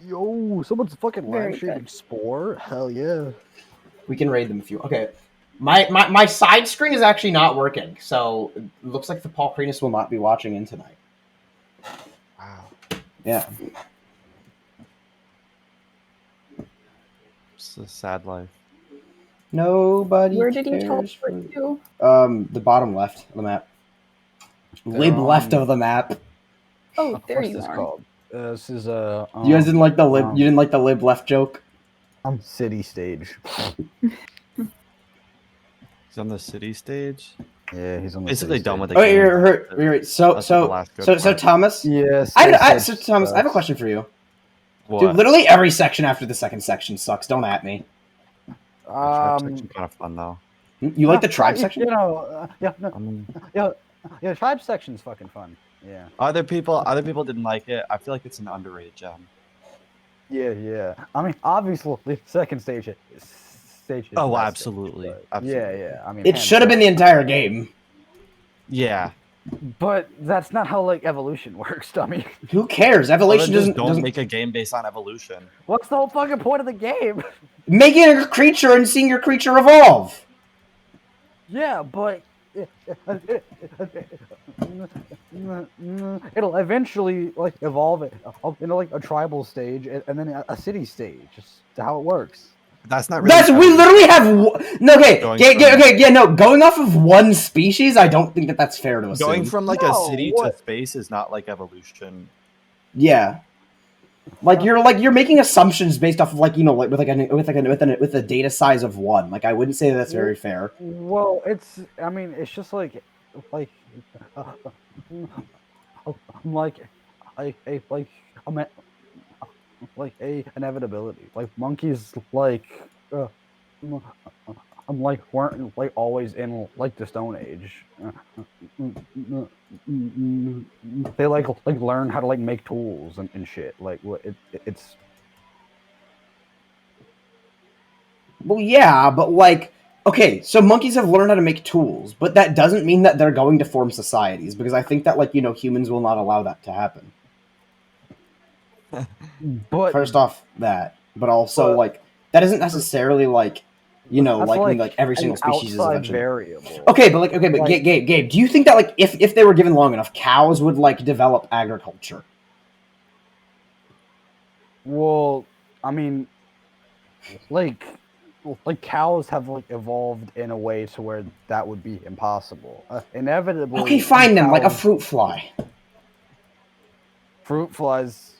Yo, someone's fucking Very live streaming good. Spore? Hell yeah. We can raid them if you. Okay. My side screen is actually not working, so it looks like the Paul Crenus will not be watching in tonight. Wow. Yeah. It's a sad life. Nobody Where did you cares teleport to? the bottom left of the map. Lib They're left on- of the map. Oh, there What's you this are. called? This is You guys didn't like the lib. You didn't like the lib left joke. city stage. He's on the city stage. Yeah, he's on the Basically city done with stage. the Oh, game. you're So That's the last good part. Thomas. Yes. So Thomas, I have a question for you. What? Dude, literally every section after the second section sucks. Don't at me. Tribe section kind of fun though. You like the tribe section? You know, I mean, yeah, tribe section's fucking fun. Yeah. other people didn't like it. I feel like it's an underrated gem. Yeah. I mean, obviously, the second stage is Oh, the best absolutely. stage, Absolutely. Yeah. I mean, It should have been the entire game. Yeah. But that's not how like evolution works, dummy. Who cares? Well, then Evolution just doesn't make a game based on evolution. What's the whole fucking point of the game? making a creature and seeing your creature evolve. Yeah, but it'll eventually like evolve it into like a tribal stage and then a city stage. Just how it works. That's not really. That's we literally have no. Okay, Going Going off of one species, I don't think that's fair to assume. Going from like No, a city what? to space is not like evolution. Yeah, you're making assumptions based off of with a data size of one. Like I wouldn't say that's very fair. Well, it's just like a inevitability. Like monkeys weren't like always in like the Stone Age. They like learn how to like make tools and shit. Like it's Well, yeah, but okay, so monkeys have learned how to make tools, but that doesn't mean that they're going to form societies because I think that humans will not allow that to happen. but First off, but also that isn't necessarily that's every single an species is outside eventually. variable. Okay, but Gabe, do you think that if they were given long enough, cows would develop agriculture? Well, I mean, like cows have evolved in a way to where that would be impossible. Inevitably. Okay, fine then, like a fruit fly. Fruit flies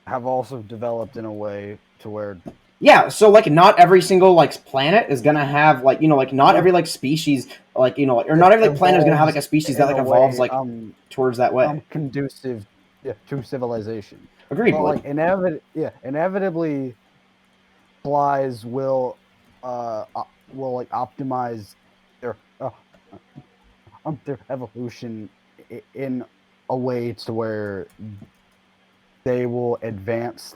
have also developed in a way to where. Yeah, so not every single planet is gonna have not every species or not every planet is gonna have a species that evolves towards that way. Conducive to civilization. Agreed. But inevitably, flies will optimize their evolution in a way to where they will advance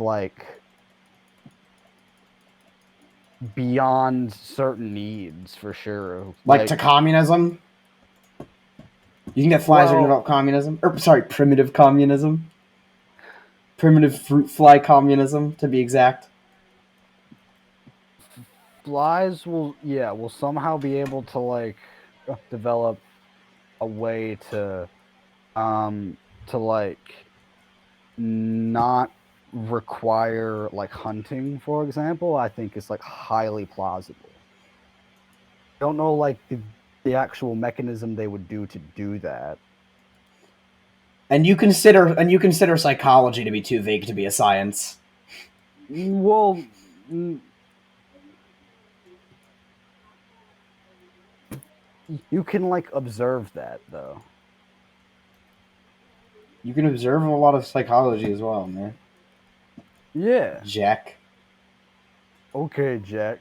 beyond certain needs for sure. To communism. You can get flies that develop communism. Primitive communism. Primitive fruit fly communism, to be exact. Flies will somehow be able to develop a way to not require hunting, for example. I think it's highly plausible. Don't know the actual mechanism they would do to do that. And you consider psychology to be too vague to be a science. Well, you can observe that though. You can observe a lot of psychology as well, man. Yeah. Jack. Okay, Jack.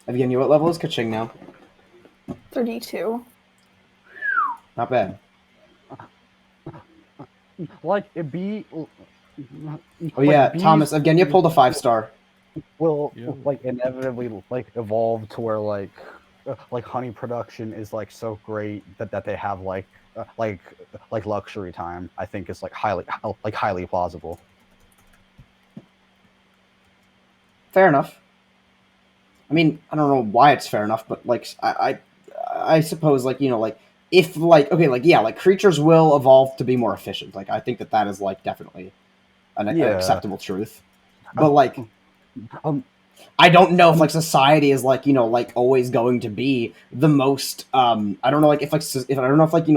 Again, what level is Kaching now? 32. Not bad. It'd be. Oh yeah, Thomas. Again, you pulled a 5-star. Will inevitably evolve to where honey production is so great that they have luxury time. I think is highly plausible. Fair enough. I mean, I don't know why it's fair enough, but like I suppose like like if like okay like yeah like creatures will evolve to be more efficient. Like I think that is like definitely an Yeah. acceptable truth. But Uh, like um, I don't know if um, like society is like like always going to be the most I don't know like if like if I don't know if like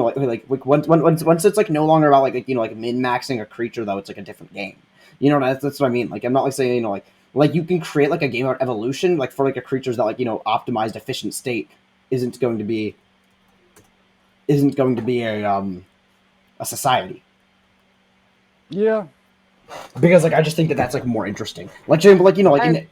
like once it's like no longer about like like min maxing a creature though, it's like a different game. That's what I mean. Like I'm not like saying like you can create like a game about evolution like for like a creatures that like optimized efficient state isn't going to be a society. yeah, Because like I just think that that's like more interesting. Like for example, like like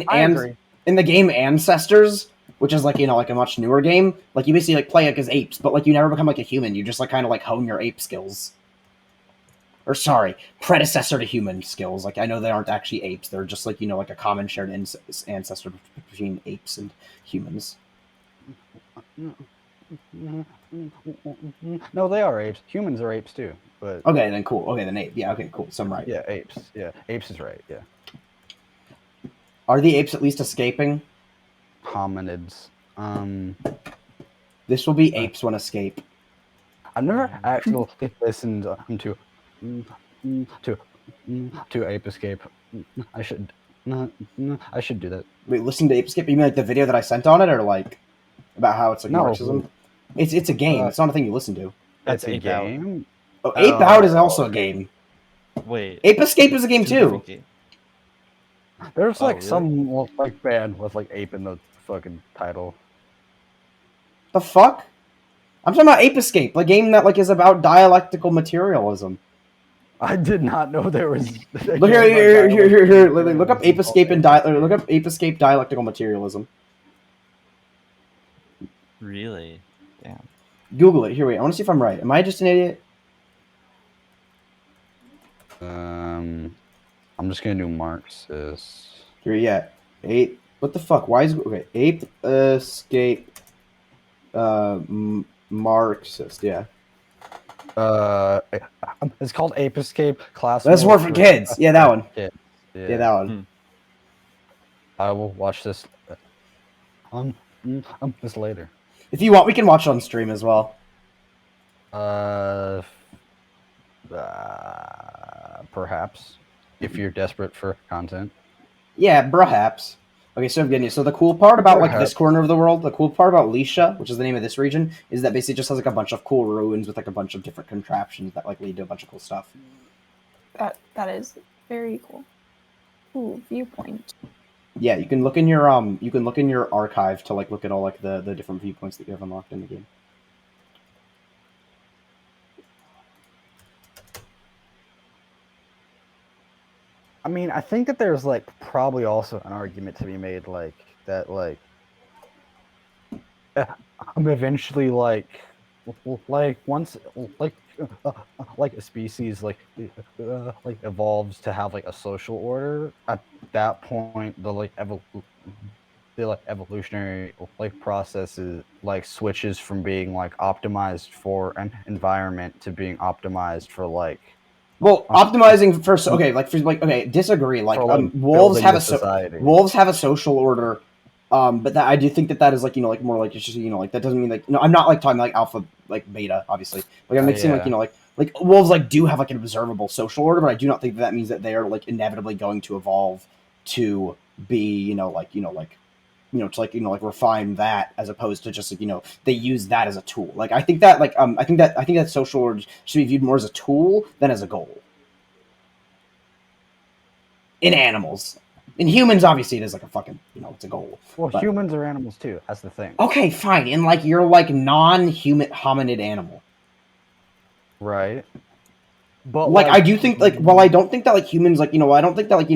I I agree. in the game Ancestors, which is like like a much newer game, like you basically like play like as apes, but like you never become like a human. You just like kind of like hone your ape skills. Or sorry, predecessor to human skills. Like I know they aren't actually apes; they're just like like a common shared ancestor between apes and humans. No, they are apes. Humans are apes too. But Okay, then cool. Okay, then ape. Yeah, okay, cool. So I'm right. yeah, apes. Yeah, apes is right. Yeah, Are the apes at least escaping? hominids. This will be Uh, apes when escape. I've never actually listened mm, to to Ape Escape. I should I should do that. Wait, listen to ape escape. You mean like the video that I sent on it, or like about how it's like No, Marxism? It's a game. uh, It's not a thing you listen to. That's it's a Ape Out. game. Oh, Ape Out is Oh, also a game. Wait, Ape Escape is a game two too. different games. there's Oh, like really? some like band with like ape in the fucking title. The fuck? I'm talking about Ape Escape, a game that like is about dialectical materialism. I did not know there was. A Look game about here. Look up materialism Ape called Escape and Ape look Escape. up Ape Escape dialectical materialism. Really? Damn. Google it. Here, wait. I want to see if I'm right. Am I just an idiot? I'm just gonna do Marxist. Here, yeah. Ape. What the fuck? Why is okay? Ape Escape. Marxist. Yeah. Uh, it's called Ape Escape. Class That's more mode for kids. Yeah, that one. kids. Yeah, that one. Hmm. I will watch this. Um, this later. If you want, we can watch it on stream as well. Uh, perhaps if you're desperate for content. Yeah, perhaps. Okay, so Evgenia, so the cool part about like this Perhaps. corner of the world, the cool part about Lisha, which is the name of this region, is that basically just has like a bunch of cool ruins with like a bunch of different contraptions that like lead to a bunch of cool stuff. That is very cool. Ooh, viewpoint. Yeah, you can look in your archive to like look at all like the different viewpoints that you have unlocked in the game. I mean, I think that there's like probably also an argument to be made like that I'm eventually like once like a species like evolves to have like a social order. At that point, the like evolutionary like processes like switches from being like optimized for an environment to being optimized for like Well, optimizing for okay, disagree. Like for like wolves building have the a society. wolves have a social order, but that I do think that is like like more like it's just like that doesn't mean like I'm not like talking like alpha like beta obviously. Like I'm mixing Yeah. like wolves like do have like an observable social order, but I do not think that means that they are like inevitably going to evolve to be to like refine that as opposed to just like they use that as a tool. Like I think that I think that social order should be viewed more as a tool than as a goal. In animals, in humans, obviously it is like a fucking it's a goal. Well, But- humans are animals too. That's the thing. Okay, fine. In like your like non-human hominid animal. Right. But Like I do think like while I don't think that like humans like I don't think that like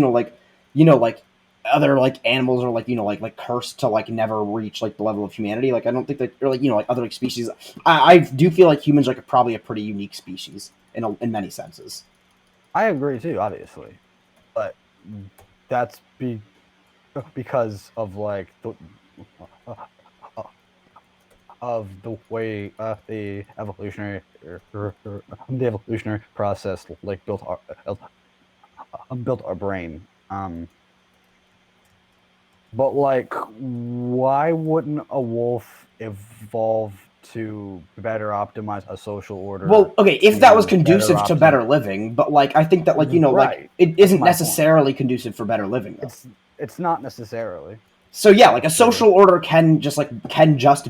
other like animals are like like cursed to like never reach like the level of humanity. Like I don't think that or like like other like species. I do feel like humans are probably a pretty unique species in many senses. I agree too, obviously, but that's because of like the way the evolutionary process like built our brain. But like, why wouldn't a wolf evolve to better optimize a social order? Well, okay, if that was to better conducive to better living, but like I think that like like Right. it That's isn't my point. necessarily conducive for better living though. It's not necessarily. So yeah, like a That's true. social order can just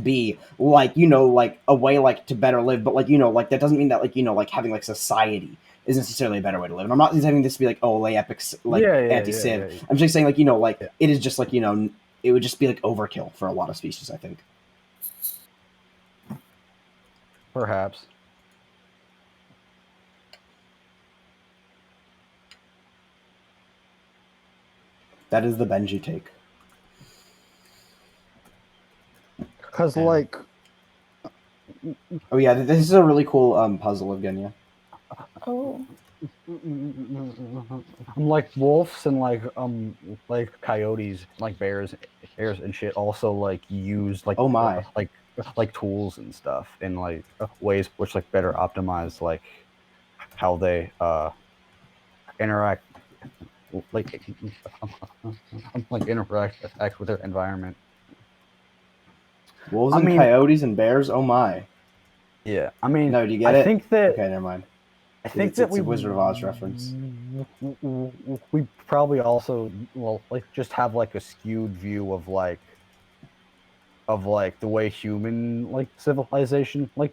be like like a way like to better live, but like like that doesn't mean that like like having like society is necessarily a better way to live. And I'm not having this to be like like epic like Yeah, yeah, anti-civ. yeah. I'm just saying like like Yeah. it is just like it would just be like overkill for a lot of species. I think. Perhaps. That is the Benji take. Because Yeah. like, Oh yeah, this is a really cool puzzle again. Yeah. Oh. like wolves and like coyotes, like bears and shit also like use like Oh my. like tools and stuff in like ways which like better optimize like how they interact like interact with their environment. Wolves I and mean, coyotes and bears. Oh my. yeah. I mean, No, do you I get it? think that Okay, never mind. it's It's a Wizard of Oz reference. we probably also like just have like a skewed view of like the way human like civilization like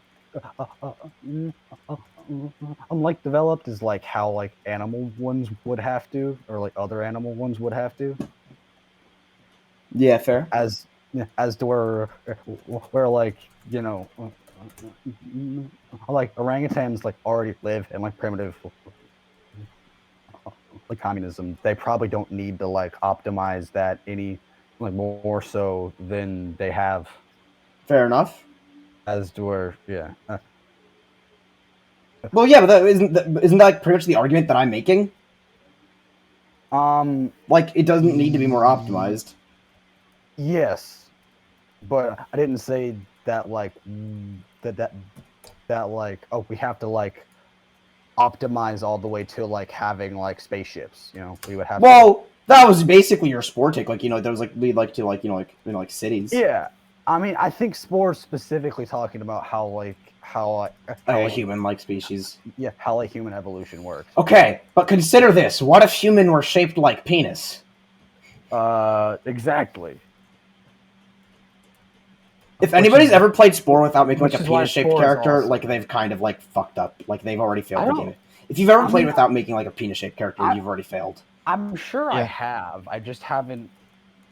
unlike developed is like how like animal ones would have to, or like other animal ones would have to, Yeah, fair. as to where like like orangutans like already live in like primitive like communism. They probably don't need to like optimize that any like more so than they have, Fair enough. as to where Well, yeah, but isn't that like pretty much the argument that I'm making? um Like, it doesn't need to be more optimized. yes, but I didn't say that like that like, oh, we have to like optimize all the way to like having like spaceships. We would have to. Well, that was basically your Spore take. Like, there was like lead like to like like cities. Yeah, I mean, I think Spore is specifically talking about how like A human-like species. how like human evolution works. Okay, but consider this: what if human were shaped like penis? Exactly. If anybody's ever played Spore without making like a which is why penis-shaped Spore is character, awesome. like they've kind of like fucked up. Like they've already failed I the don't- game. If you've ever I played mean, without making like a penis-shaped character, I- you've already failed. I'm sure I Yeah. have. I just haven't.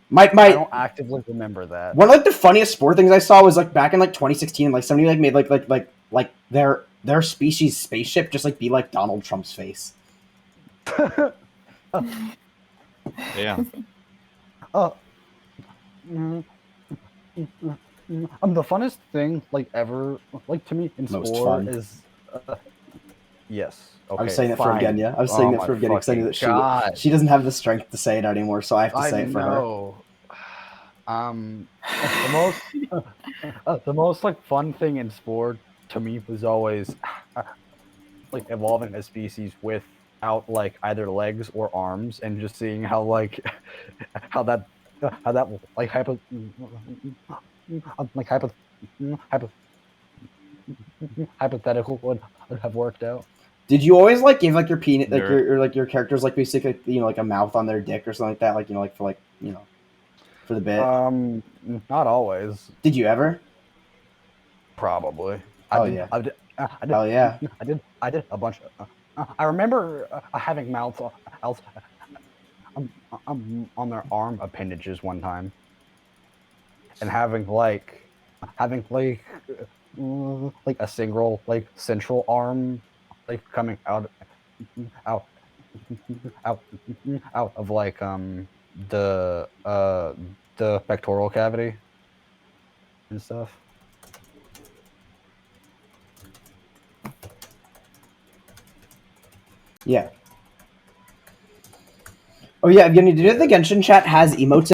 My I don't actively remember that. one of like the funniest Spore things I saw was like back in like 2016, like somebody like made like their species spaceship just like be like Donald Trump's face. Yeah. The funnest thing like ever like to me in Most Spore fun. is yes. Okay, I was saying it for fine. Evgenia. I was saying Oh it for my Evgenia because I knew fucking that God. she doesn't have the strength to say it anymore, so I have to I say it for her. know. The most like fun thing in Spore to me was always like evolving a species without like either legs or arms, and just seeing how like how that like like hypothetical would have worked out. Did you always like give like your penis like Nerd. your characters like basically like a mouth on their dick or something like that, like like for like for the bit? Not always. Did you ever? Probably. Oh yeah. I did. Hell yeah. I did a bunch of. I remember having mouths on their arm appendages one time, and having like a single like central arm like coming out out of like the pectoral cavity and stuff. Yeah. Oh yeah, Evgeny, did you know the Genshin chat has emotes